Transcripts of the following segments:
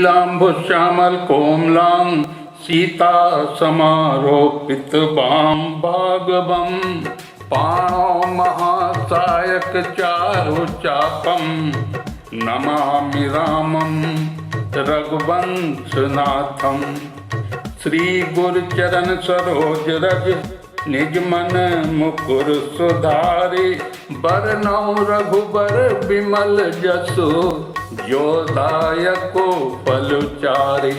नीलाम्बुश्यामल कोमलां Sita समारोपित balm भागवम पाणो महासायक चारु चापम नमामि रामं रघुवंशनाथम। श्री गुरुचरण सरोज रज निज मन मुकुर सुधारि बरनौ रघुबर विमल जसु जो दायको फलचारि।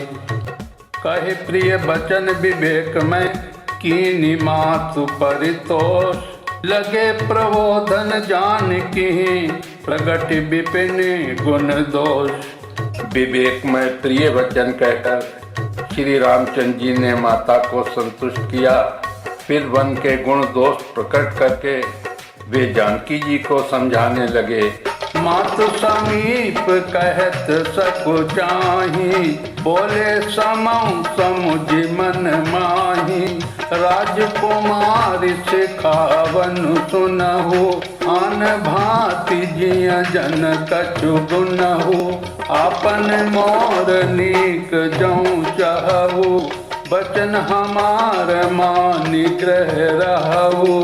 कहे प्रिय बचन विवेक में कीनि मातु परितोष लगे प्रबोधन जानकी प्रगट विपिन गुण दोष। विवेक में प्रिय वचन कहकर श्री रामचंद्र जी ने माता को संतुष्ट किया। फिर वन के गुण दोष प्रकट करके वे जानकी जी को समझाने लगे। मातु समीप कहत सकु चाही बोले समौ समुझ मन माही। राजकुमारी सिखावन सुनहु आन भांति जिय जन कछु गुनहु। आपन मोर नीक जौं चहु बचन हमार मानि ग्रह रहु।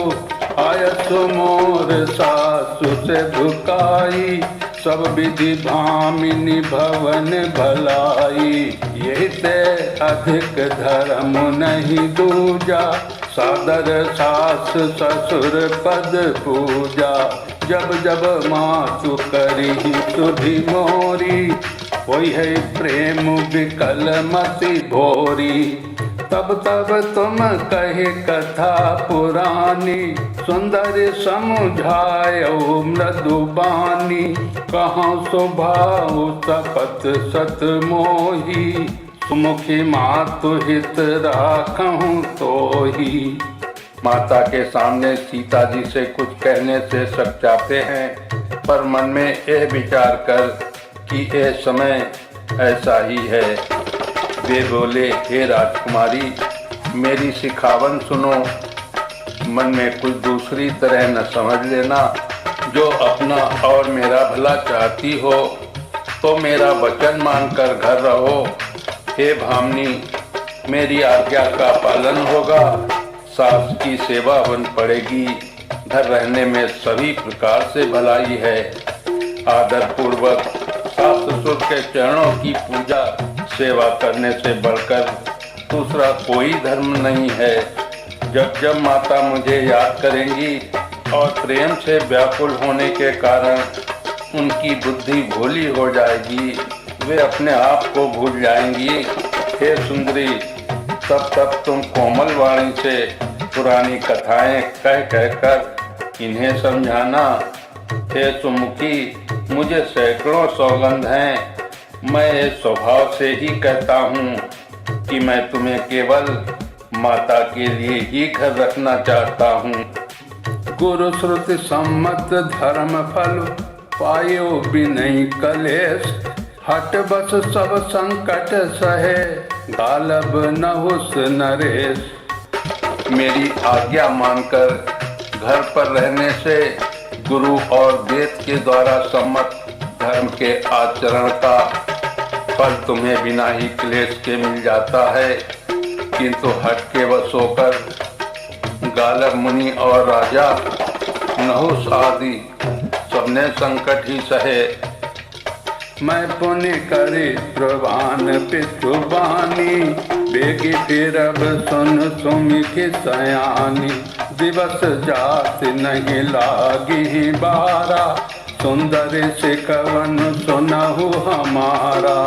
आयसु मोर सासु से दुकाई सब विधि भामिनी भवन भलाई। यही ते अधिक धर्म नहीं दूजा सादर सास ससुर पद पूजा। जब जब मातु करी सुधि मोरी होई है प्रेम विकल मति भोरी। तब तब तुम कहे कथा पुरानी सुंदर समुझायो मृदुबानी। कहाँ स्वभाव सपत सत मोही सुमुखी मातु हित राखहूँ तोही। माता के सामने सीता जी से कुछ कहने से सकचाते हैं पर मन में यह विचार कर कि यह समय ऐसा ही है। वे बोले हे राजकुमारी मेरी सिखावन सुनो। मन में कुछ दूसरी तरह न समझ लेना। जो अपना और मेरा भला चाहती हो तो मेरा वचन मानकर घर रहो। हे भामनी मेरी आज्ञा का पालन होगा। सास की सेवा बन पड़ेगी। घर रहने में सभी प्रकार से भलाई है। आदर पूर्वक सास ससुर के चरणों की पूजा सेवा करने से बढ़कर दूसरा कोई धर्म नहीं है। जब जब माता मुझे याद करेंगी और प्रेम से व्याकुल होने के कारण उनकी बुद्धि भोली हो जाएगी वे अपने आप को भूल जाएंगी। हे सुंदरी तब तुम कोमल वाणी से पुरानी कथाएं कह कहकर इन्हें समझाना। हे सुमुखी मुझे सैकड़ों सौगंध हैं। मैं इस स्वभाव से ही कहता हूँ कि मैं तुम्हें केवल माता के लिए ही घर रखना चाहता हूँ। गुरु श्रुति सम्मत धर्म फल पायो बिनय कलेश। हट बस सब संकट सहे गालब नहुस नरेश। मेरी आज्ञा मानकर घर पर रहने से गुरु और वेद के द्वारा सम्मत धर्म के आचरण का फल तुम्हें बिना ही क्लेश के मिल जाता है। किंतु हट के वश होकर गालव मुनि और राजा नहुस आदि सबने संकट ही सहे। मैं पुण्य करे प्रवान पितुबानी बेगी फिरब सुन सुमिखि सयानी। दिवस जात नहीं लागी बारा सुंदर सिकवन सुनहु हमारा।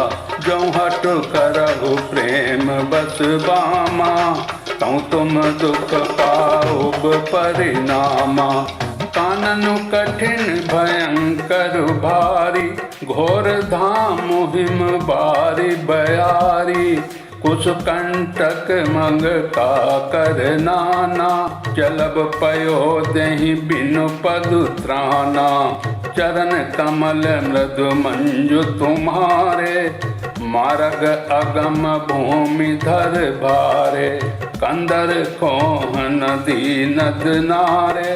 जो हट करहु प्रेम बस बामा तौ तुम दुख पाओ परिणामा। काननु कठिन भयंकर भारी घोर धाम हिम बारी बयारी। कुछ कंटक मंग का कर नाना चलब पयो दही बिनु पदु त्राना। चरण कमल मृदु मंजु तुम्हारे मार्ग अगम भूमि धर भारे। कंदर कोह नदी नद नारे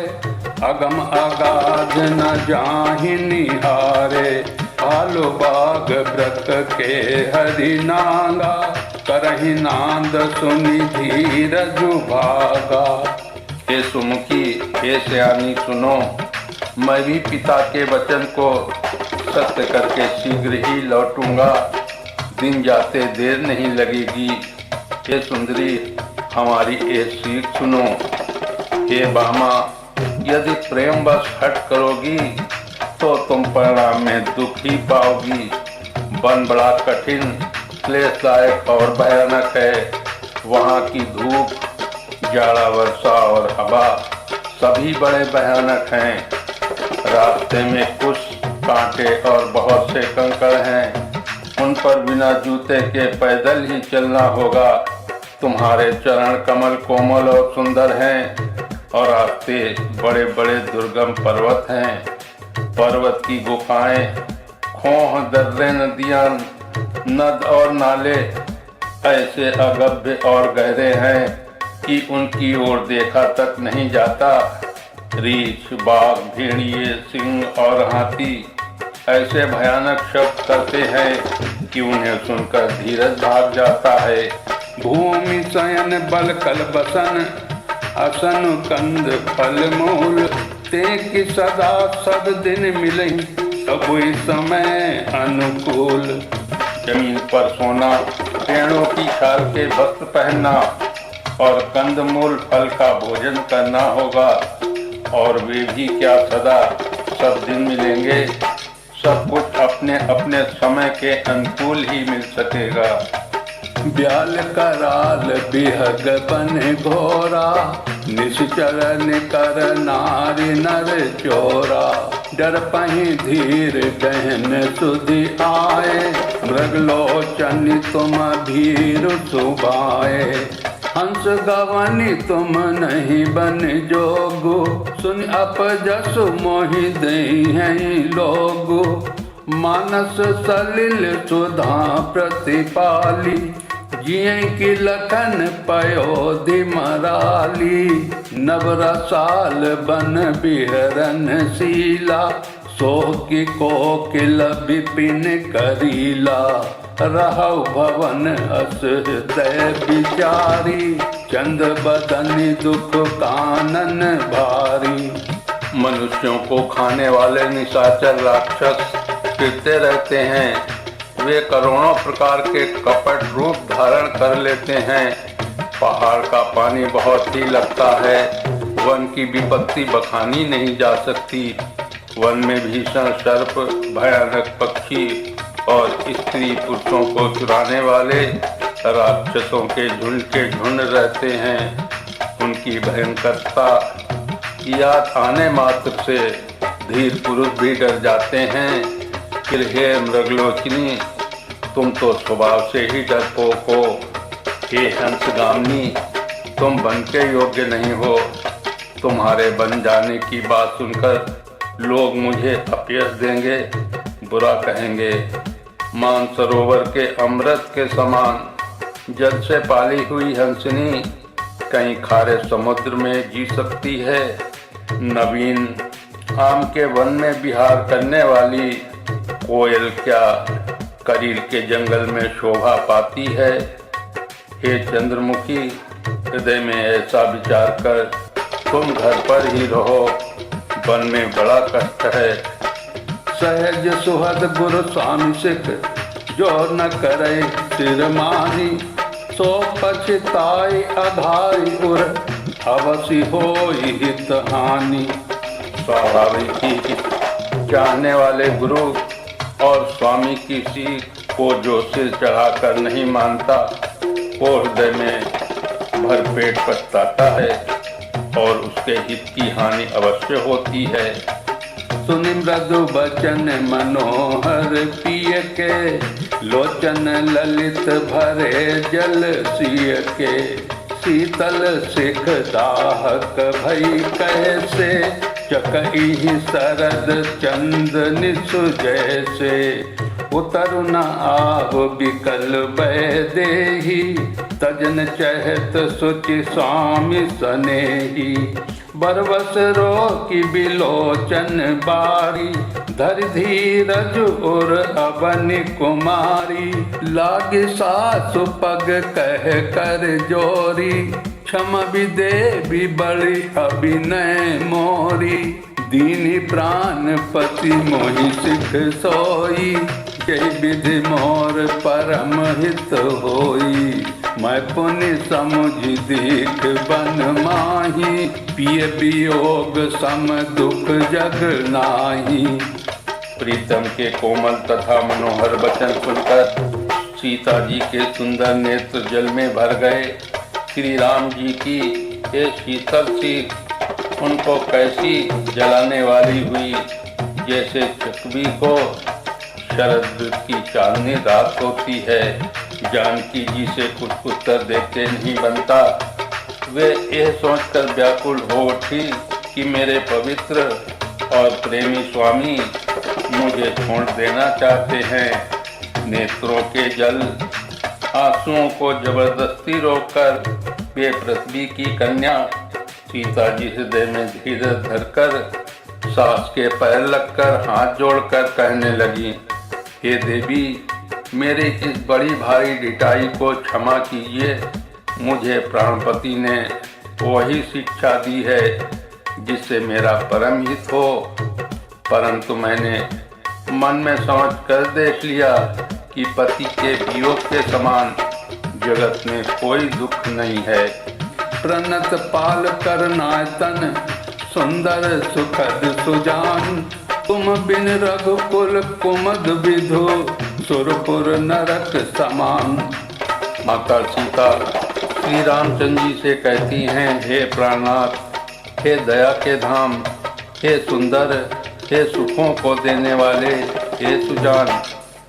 अगम अगाध न जाहि निहारे। भालु बाग व्रत के हरि नांगा, करहि नांद सुनि धीरज भागा। हे सुमुखी, हे सयानी सुनो, मैं भी पिता के वचन को सत्य करके शीघ्र ही लौटूंगा, दिन जाते देर नहीं लगेगी। हे सुंदरी, हमारी ये सीख सुनो। हे बामा, यदि प्रेम बस हट करोगी तो तुम परिणाम में दुख ही पाओगी। वन बड़ा कठिन, क्लेशदायक और भयानक है। वहाँ की धूप, जाड़ा, वर्षा और हवा सभी बड़े भयानक हैं। रास्ते में कुछ कांटे और बहुत से कंकड़ हैं, उन पर बिना जूते के पैदल ही चलना होगा। तुम्हारे चरण कमल कोमल और सुंदर हैं और रास्ते बड़े बड़े दुर्गम पर्वत हैं। पर्वत की गुफाएं, खोह, दर्रे, नदियां, नद और नाले ऐसे अगभ्य और गहरे हैं कि उनकी ओर देखा तक नहीं जाता। रीछ, बाघ, भेड़िए, सिंह और हाथी ऐसे भयानक शब्द करते हैं कि उन्हें सुनकर धीरज भाग जाता है। भूमि शयन बल कल बसन, असन कंद फल मूल, ते कि सदा सब दिन मिले, सब समय अनुकूल। जमीन पर सोना, पेड़ों की छाल के वस्त्र पहनना और कंदमूल फल का भोजन करना होगा। और वे भी क्या सदा सब दिन मिलेंगे। सब कुछ अपने अपने समय के अनुकूल ही मिल सकेगा। ब्याल कराल बिहग बन घोरा, निश्चरण कर नारी नर चोरा। डर पही धीर गहन सुधि आए, मृगलोचन तुम भीर सुभाए। हंस गवनी तुम नहीं बन जोगो, सुन अपजस मोहि दई हैं लोगो। मानस सलिल सुधा प्रतिपाली, जिये की लखन पयोधि मराली। नवरसाल बन बिहरन शीला, सो की कोकिल विपिन करीला। रहु भवन अस हृदय विचारी, चंद बदनि दुख कानन भारी। मनुष्यों को खाने वाले निशाचर राक्षस फिरते रहते हैं। वे करोड़ों प्रकार के कपट रूप धारण कर लेते हैं। पहाड़ का पानी बहुत ही लगता है। वन की विपत्ति बखानी नहीं जा सकती। वन में भीषण सर्प, भयानक पक्षी और स्त्री पुरुषों को चुराने वाले राक्षसों के झुंड रहते हैं। उनकी भयंकरता याद आने मात्र से धीर पुरुष भी डर जाते हैं। फिर हे मृगलोचनी, तुम तो स्वभाव से ही डरपोक हो। हे हंसगामिनी, तुम बन के योग्य नहीं हो। तुम्हारे बन जाने की बात सुनकर लोग मुझे अपयश देंगे, बुरा कहेंगे। मानसरोवर के अमृत के समान जल से पाली हुई हंसनी कहीं खारे समुद्र में जी सकती है। नवीन आम के वन में विहार करने वाली कोयल क्या करील के जंगल में शोभा पाती है। हे चंद्रमुखी, हृदय में ऐसा विचार कर तुम घर पर ही रहो। वन में बड़ा कष्ट है। सहज सुहद गुरु स्वामी सिख, जो न करे सिर मानी। सो पछताई अधाई उर, अवश्य होई हित हानि। स्वाभाविक ही चाहने वाले गुरु और स्वामी की सीख को जो सिर चढ़ाकर नहीं मानता, वो हृदय में भरपेट पछताता है और उसके हित की हानि अवश्य होती है। सुनि मृदु बचन मनोहर पिय के, लोचन ललित भरे जल सिय के। शीतल सिख दाहक भई कैसे, चकई शरद चंदन सुजैसे। उतरु न आव बिकल बह देही, तजन चहत सुचि स्वामी सनेही। बरवस रो की बिलोचन बारी, धर धीरज और अबनि कुमारी, लागे सासु पग कह कर जोरी, क्षम विदेवी बड़ी अभिनय मोरी, दीनी प्राण पति मोहि सिख सोई, जय विधि मोर परम हित होई, मैं पुनि समुझ दीख बन माही, पिय वियोग सम दुख जग नाही। प्रीतम के कोमल तथा मनोहर वचन सुनकर सीता जी के सुंदर नेत्र जल में भर गए। श्री राम जी की ये शीतल सी उनको कैसी जलाने वाली हुई, जैसे चकवी को शरद की चांदनी रात होती है। जानकी जी से कुछ उत्तर देते नहीं बनता। वे यह सोचकर व्याकुल हो उठी कि मेरे पवित्र और प्रेमी स्वामी मुझे छोड़ देना चाहते हैं। नेत्रों के जल आंसुओं को जबरदस्ती रोककर वे पृथ्वी की कन्या सीता जी हृदय में धीरज धरकर सास के पैर लगकर हाथ जोड़कर कहने लगी, हे देवी, मेरी इस बड़ी भारी ढिठाई को क्षमा कीजिए। मुझे प्राणपति ने वही शिक्षा दी है जिससे मेरा परम हित हो, परंतु मैंने मन में समझ कर देख लिया कि पति के वियोग के समान जगत में कोई दुख नहीं है। प्रणत पाल करनायतन सुंदर सुखद सुजान, तुम बिन रघुकुल कुमद विधु, सुरपुर नरक समान। माता सीता श्री रामचंद्र जी से कहती हैं, हे प्राणनाथ, हे दया के धाम, हे सुंदर, हे सुखों को देने वाले, हे सुजान,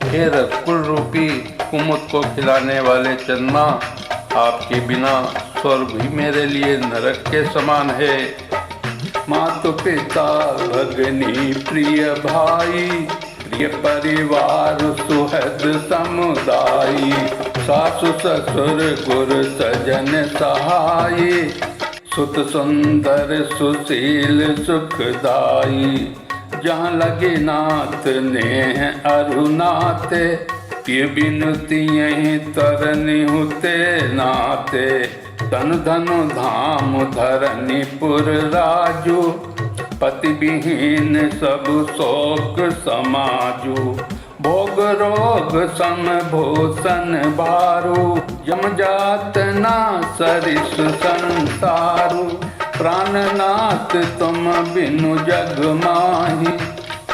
हे रघुकुल रूपी कुमुद को खिलाने वाले चंद्रमा, आपके बिना स्वर्ग भी मेरे लिए नरक के समान है। मातु पिता भगनी प्रिय भाई, प्रिय परिवार सुहृद समुदायी, सासु ससुर गुर सजन सहाय, सुत सुंदर सुशील सुखदाई, जहाँ लगे नाथ नेह अरुनाते, पिय बिनुति यहीं तरनि हुते नाते, तन धनु धाम धरनी पुर राजू, पति विहीन सब शोक समाजू, भोग रोग सम भूषण भारू, जम जात ना सरिस संसारू, प्राणनाथ तुम बिनु जग माही,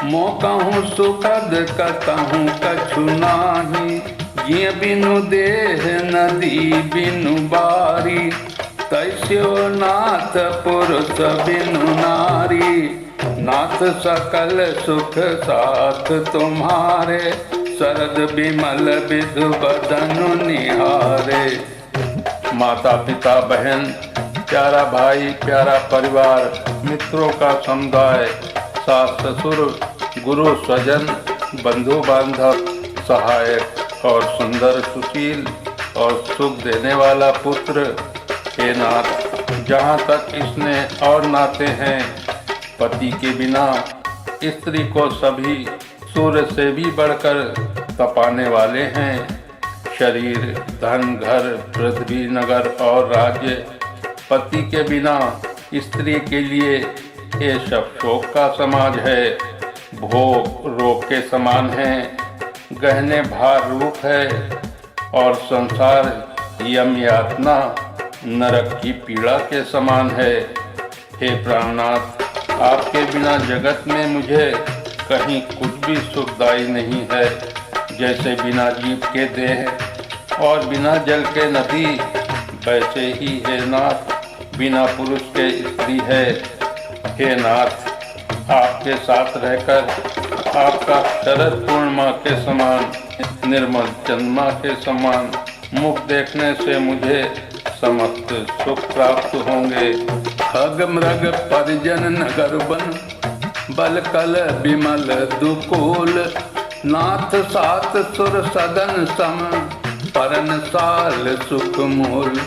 मो कहूँ सुखद कतहूँ कछु नाही, जिय बिनु देह नदी बिनु बारी, तैस्यो नाथ पुरुष बिनु नारी, नाथ सकल सुख साथ तुम्हारे, शरद विमल विधु बदनु निहारे। माता पिता बहन, प्यारा भाई, प्यारा परिवार, मित्रों का समुदाय, सास ससुर, गुरु स्वजन, बंधु बांधव, सहायक और सुंदर सुशील और सुख देने वाला पुत्र, हे नाथ, जहाँ तक इसने और नाते हैं, पति के बिना स्त्री को सभी सूर्य से भी बढ़कर तपाने वाले हैं। शरीर, धन, घर, पृथ्वी, नगर और राज्य, पति के बिना स्त्री के लिए ये सब शोक का समाज है, भोग रोग के समान है, गहने भार रूप है, और संसार यम यातना नरक की पीड़ा के समान है। हे प्राणनाथ, आपके बिना जगत में मुझे कहीं कुछ भी सुखदायी नहीं है। जैसे बिना जीव के देह और बिना जल के नदी, वैसे ही हे नाथ बिना पुरुष के स्त्री है। हे नाथ, आपके साथ रहकर आपका शरद पूर्णिमा के समान, निर्मल चंद्रमा के समान मुख देखने से मुझे समस्त सुख प्राप्त होंगे। खग मृग परिजन नगर बन, बल कल विमल दुकूल, नाथ सात सुर सदन सम, परन साल सुख मूल।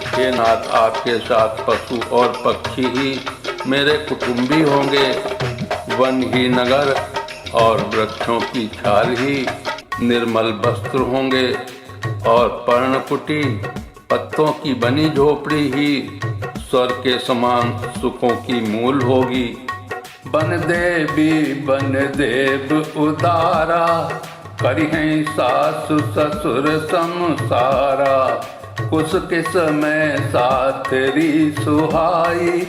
हे नाथ, आपके साथ पशु और पक्षी ही मेरे कुटुंबी होंगे। वन ही नगर और वृक्षों की छाल ही निर्मल वस्त्र होंगे और पर्णकुटी पत्तों की बनी झोपड़ी ही स्वर्ग के समान सुखों की मूल होगी। बन देव उदारा करिहें सासु ससुर समसारा कुछ किस में साथरी सुहाई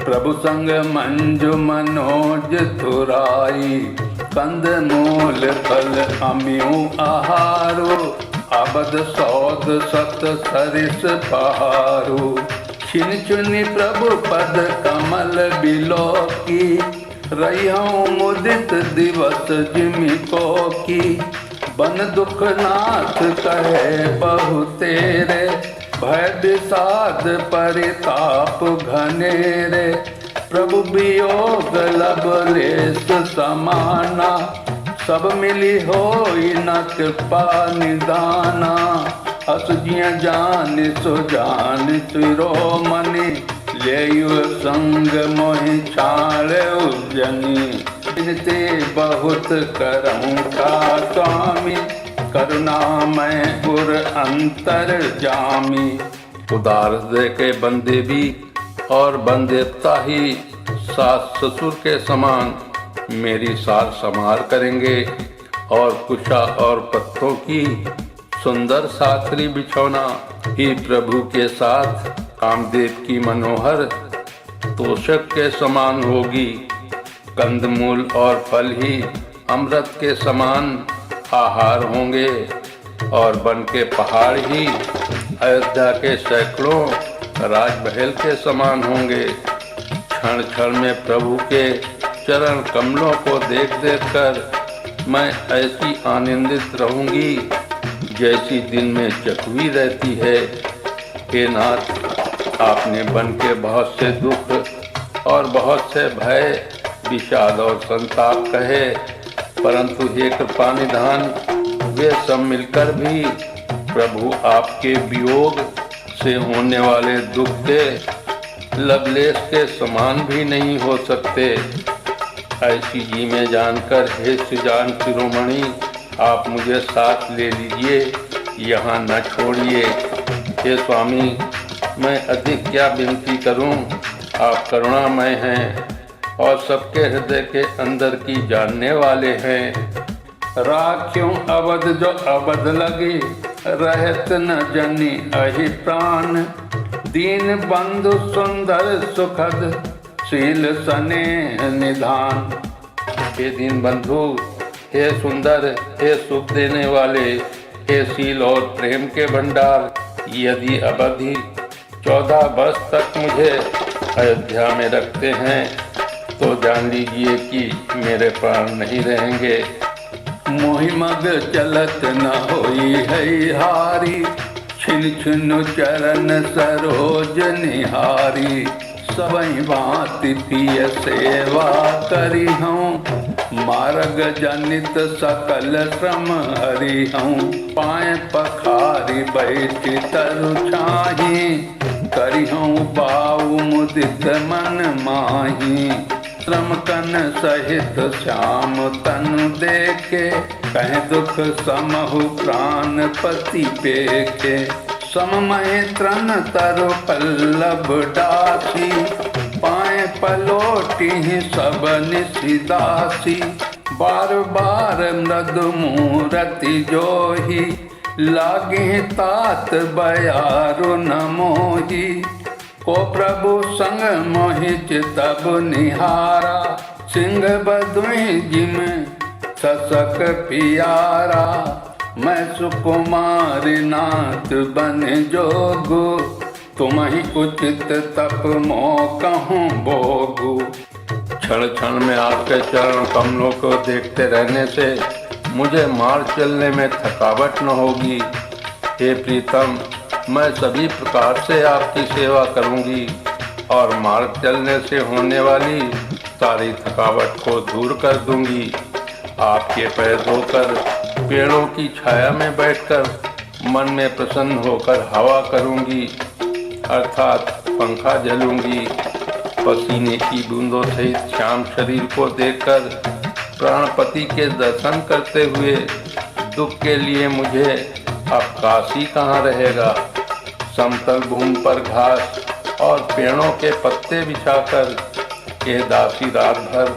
प्रभु संग मंजु मनोज तुराई कंद मूल फल अम्यू आहारो अबद सौद सत सरिस पहारो छिन चुनि प्रभु पद कमल बिलो की रहियों मुदित दिवस जिमि को की बन दुख नाथ कहे बहु तेरे भय विषाद परिताप घनेरे प्रभु वियोग लब लेस समाना सब मिली होई न कृपा निदाना अस जिया जान सो जान तिरो मनी ले संग मोहि छाड़ उजनी बिनते बहुत करऊं का स्वामी करुणा मैं गुर अंतर जामी। उदार हृदय के बंदे भी और बंदेवता ही सास ससुर के समान मेरी सार संभाल करेंगे और कुशा और पत्तों की सुंदर साथरी बिछौना ही प्रभु के साथ कामदेव की मनोहर तोषक के समान होगी। कंदमूल और फल ही अमृत के समान आहार होंगे और वन के पहाड़ ही अयोध्या के सैकड़ों राजमहल के समान होंगे। क्षण क्षण में प्रभु के चरण कमलों को देख देख कर मैं ऐसी आनंदित रहूंगी जैसी दिन में चकवी रहती है। हे नाथ, आपने वन के बहुत से दुख और बहुत से भय विषाद और संताप कहे, परंतु हे कृपा निधान वे सब मिलकर भी प्रभु आपके वियोग से होने वाले दुख के लवलेश के समान भी नहीं हो सकते। ऐसी जी में जानकर हे सुजान शिरोमणि आप मुझे साथ ले लीजिए, यहाँ न छोड़िए। हे स्वामी, मैं अधिक क्या विनती करूं, आप करुणामय हैं और सबके हृदय के अंदर की जानने वाले हैं। राख्यों अवध जो अवध लगी रहत न जनी अहि प्राण दीन बंधु सुंदर सुखद शील स्नेह निधान। हे दीन बंधु, हे सुंदर, हे सुख देने वाले, हे शील और प्रेम के भंडार, यदि अवधि 14 वर्ष तक मुझे अयोध्या में रखते हैं तो जान लीजिए कि मेरे प्राण नहीं रहेंगे। मोहि मग चलत न होई है हारी छिन छिन चरण सरोज निहारी सबई भांति पिय सेवा करी हूँ मार्ग जनित सकल श्रम हरि हूँ पाए पखारी बैठी तरु छाही करी हूँ बाऊ मुदित मन माही श्रम कन सहित श्याम तनु देखे कह दुख समहु प्राण पति पेखे सममय त्रन तरु पल्लभ डासी पाए पलोटी सब निशिदासी बार बार मृदु मूरति जोही लागे तात बयारु न मोही को प्रभु संग मोहित तब निहारा सिंह बधुई जिम ससक पियारा मैं सुकुमार नाथ बन जोगु तुम ही उचित तप मो कहूँ भोगु। क्षण क्षण में आपके चरण कमलों को देखते रहने से मुझे मार्ग चलने में थकावट न होगी। हे प्रीतम, मैं सभी प्रकार से आपकी सेवा करूंगी और मार्ग चलने से होने वाली सारी थकावट को दूर कर दूंगी। आपके पैर धोकर पेड़ों की छाया में बैठकर मन में प्रसन्न होकर हवा करूंगी, अर्थात पंखा झलूंगी। पसीने की बूंदों सहित श्याम शरीर को देखकर प्राणपति के दर्शन करते हुए दुख के लिए मुझे अब काशी कहाँ रहेगा। समतल भूमि पर घास और पेड़ों के पत्ते बिछाकर ये दासी रात भर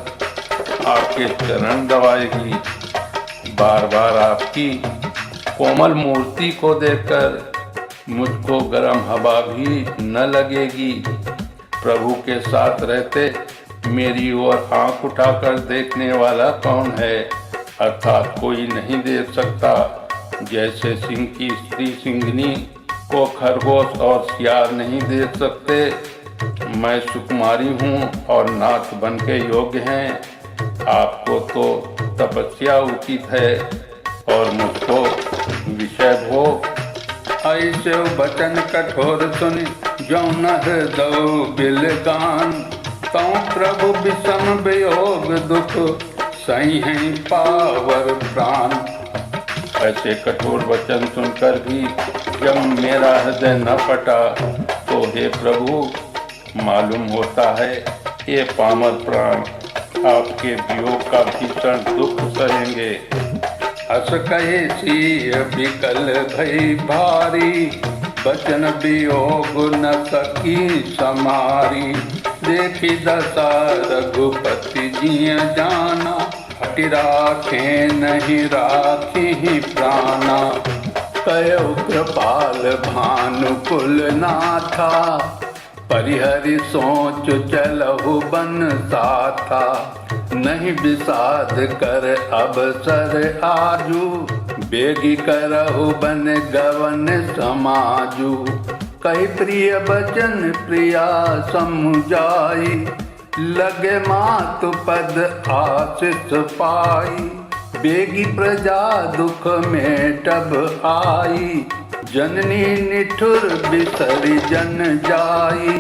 आपके चरण दबाएगी। बार बार आपकी कोमल मूर्ति को देखकर मुझको गर्म हवा भी न लगेगी। प्रभु के साथ रहते मेरी ओर आंख उठाकर देखने वाला कौन है, अर्थात कोई नहीं देख सकता। जैसे सिंह की स्त्री सिंघनी को खरगोश और सियार नहीं देख सकते। मैं सुकुमारी हूँ और नाथ बन के योग्य हैं। आपको तो तपस्या उचित है और मुझको विषय भोग। ऐसे वचन कठोर सुनि जो न हृदय बिलगान, तौ प्रभु विषम वियोग दुख सही है पावर प्राण। ऐसे कठोर वचन सुनकर भी जब मेरा हृदय न फटा तो हे प्रभु मालूम होता है ये पामर प्राण आपके वियोग का भीषण दुख सहेंगे। अस कहे सी विकल भई भारी, बचन वियोग न सकी समारी। देखी दशा रघुपति जिय जाना, हटि राखे नहीं राखी प्राणा। कयो कृपाल भानुकुल नाथा, परिहरि सोच चलहु बन साथा। नहीं विषाद कर अवसर आजू, बेगी करहु बन गवन समाजू। कई प्रिय बचन प्रिया समुझाई, लगे मातु पद आशीष पाई। बेगी प्रजा दुख में टब आई, जननी निठुर बिसरी जन जाई।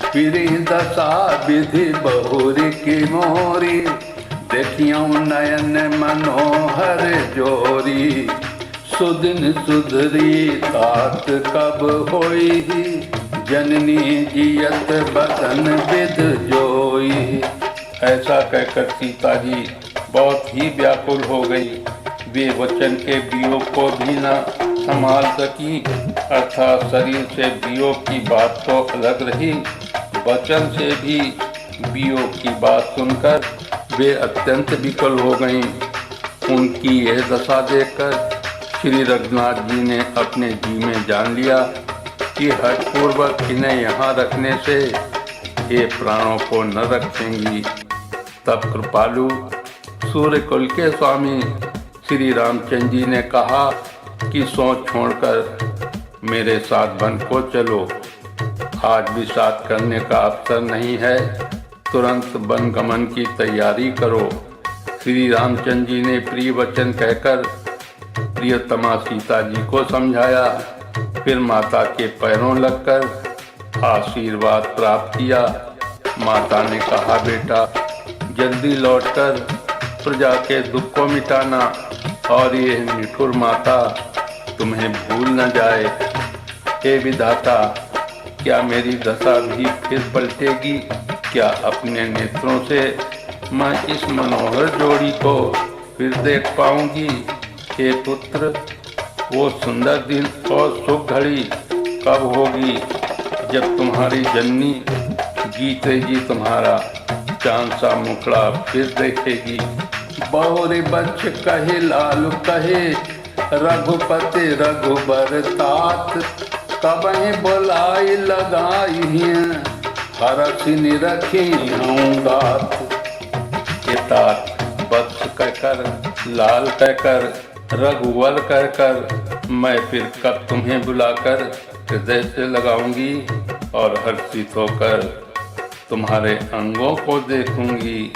फिरी दशा विधि बहुरी की मोरी, देखियों नयन मनोहर जोरी। सुदिन सुधरी तात कब होई, जननी जियत बदन विद जोई। ऐसा कहकर सीता जी बहुत ही व्याकुल हो गई। वे वचन के वियोग को भी न संभाल सकी, अर्थात शरीर से वियोग की बात तो अलग रही, वचन से भी वियोग की बात सुनकर वे अत्यंत विकल हो गईं। उनकी यह दशा देखकर श्री रघुनाथ जी ने अपने जी में जान लिया कि हठपूर्वक इन्हें यहाँ रखने से ये प्राणों को न रखेंगी। तब कृपालु सूर्य कुल के स्वामी श्री रामचंद्र जी ने कहा कि सोच छोड़कर मेरे साथ वन को चलो। आज भी साथ करने का अवसर नहीं है, तुरंत वन गमन की तैयारी करो। श्री रामचंद्र जी ने प्रिय वचन कहकर प्रियतमा सीता जी को समझाया। फिर माता के पैरों लगकर आशीर्वाद प्राप्त किया। माता ने कहा, बेटा जल्दी लौटकर प्रजा के दुख को मिटाना और ये निठुर माता तुम्हें भूल न जाए। हे विधाता, क्या मेरी दशा भी फिर पलटेगी? क्या अपने नेत्रों से मैं इस मनोहर जोड़ी को फिर देख पाऊंगी? हे पुत्र, वो सुंदर दिन और सुख घड़ी कब होगी जब तुम्हारी जननी जीते जी तुम्हारा चांद सा मुखड़ा फिर देखेगी। बहुरी बच्च कहे लालू कहे, रघुपति रघुबर तात। कबहि बोलाई लगाई हरसि निरखी हूँ गात। ये तात बत्स कहकर, लाल कहकर, रघुवर कहकर मैं फिर कब तुम्हें बुलाकर हृदय से लगाऊंगी और हर्षित होकर तुम्हारे अंगों को देखूंगी।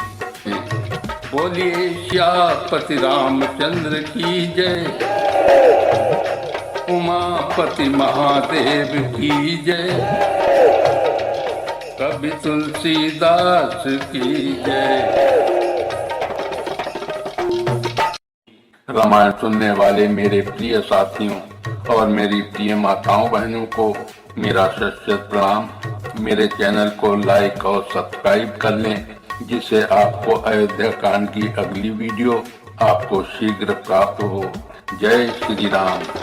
बोलिए श्यापति रामचंद्र की जय, उमापति महादेव की जय, कवि तुलसीदास की जय। रामायण सुनने वाले मेरे प्रिय साथियों और मेरी प्रिय माताओं बहनों को मेरा सत प्रणाम। मेरे चैनल को लाइक और सब्सक्राइब कर लें जिससे आपको अयोध्या कांड की अगली वीडियो आपको शीघ्र प्राप्त हो। जय श्री राम।